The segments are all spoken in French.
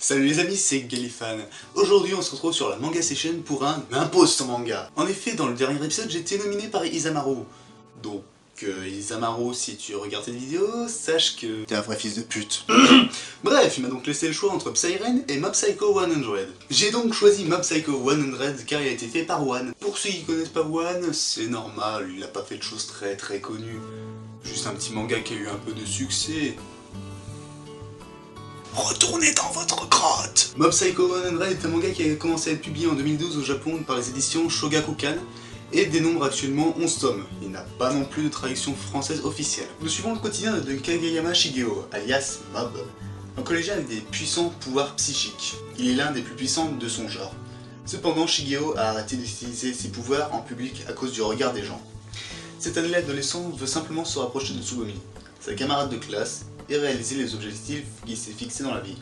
Salut les amis, c'est Galifan. Aujourd'hui on se retrouve sur la Manga Session pour un Impose ton manga. En effet, dans le dernier épisode, j'ai été nominé par Isamaru. Donc, Isamaru, si tu regardes cette vidéo, sache que t'es un vrai fils de pute. Bref, il m'a donc laissé le choix entre Psyren et Mob Psycho 100. J'ai donc choisi Mob Psycho 100 car il a été fait par One. Pour ceux qui connaissent pas One, c'est normal, il a pas fait de choses très connues. Juste un petit manga qui a eu un peu de succès. Retournez dans votre grotte! Mob Psycho 100 est un manga qui a commencé à être publié en 2012 au Japon par les éditions Shogakukan et dénombre actuellement 11 tomes. Il n'a pas non plus de traduction française officielle. Nous suivons le quotidien de Kageyama Shigeo, alias Mob, un collégien avec des puissants pouvoirs psychiques. Il est l'un des plus puissants de son genre. Cependant, Shigeo a arrêté d'utiliser ses pouvoirs en public à cause du regard des gens. Cet adolescent veut simplement se rapprocher de Tsubomi, sa camarade de classe, et réaliser les objectifs qu'il s'est fixés dans la vie.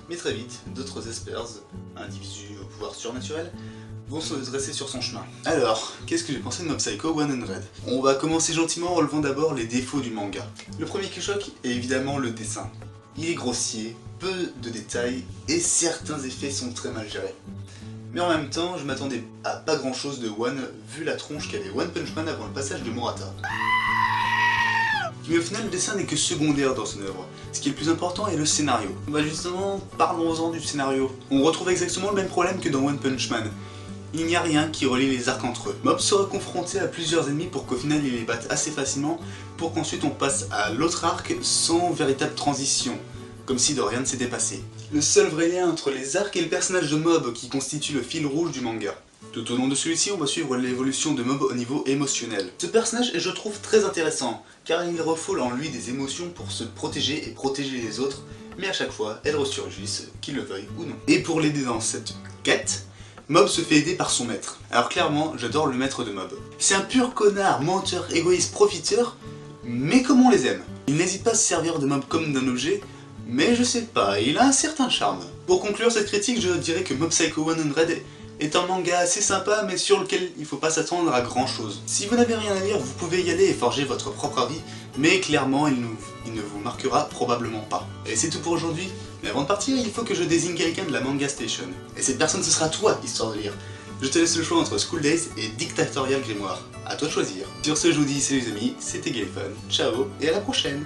Mais très vite, d'autres espers, individus au pouvoir surnaturel, vont se dresser sur son chemin. Alors, qu'est-ce que j'ai pensé de Mob Psycho 100? On va commencer gentiment en relevant d'abord les défauts du manga. Le premier qui choque est évidemment le dessin. Il est grossier, peu de détails, et certains effets sont très mal gérés. Mais en même temps, je m'attendais à pas grand chose de One, vu la tronche qu'avait One Punch Man avant le passage de Murata. Mais au final, le dessin n'est que secondaire dans son œuvre. Ce qui est le plus important est le scénario. Bah justement, parlons-en du scénario. On retrouve exactement le même problème que dans One Punch Man. Il n'y a rien qui relie les arcs entre eux. Mob sera confronté à plusieurs ennemis pour qu'au final il les batte assez facilement, pour qu'ensuite on passe à l'autre arc sans véritable transition, comme si de rien ne s'était passé. Le seul vrai lien entre les arcs et le personnage de Mob qui constitue le fil rouge du manga. Tout au long de celui-ci, on va suivre l'évolution de Mob au niveau émotionnel. Ce personnage est, je trouve, très intéressant, car il refoule en lui des émotions pour se protéger et protéger les autres, mais à chaque fois, elles ressurgissent, qu'il le veuille ou non. Et pour l'aider dans cette quête, Mob se fait aider par son maître. Alors clairement, j'adore le maître de Mob. C'est un pur connard, menteur, égoïste, profiteur, mais comme on les aime. Il n'hésite pas à se servir de Mob comme d'un objet, mais je sais pas, il a un certain charme. Pour conclure cette critique, je dirais que Mob Psycho 100 est un manga assez sympa mais sur lequel il faut pas s'attendre à grand chose. Si vous n'avez rien à lire, vous pouvez y aller et forger votre propre avis, mais clairement il ne vous marquera probablement pas. Et c'est tout pour aujourd'hui, mais avant de partir, il faut que je désigne quelqu'un de la Manga Station. Et cette personne ce sera toi, histoire de lire. Je te laisse le choix entre School Days et Dictatorial Grimoire. À toi de choisir. Sur ce, je vous dis salut les amis, c'était Galifan, ciao et à la prochaine.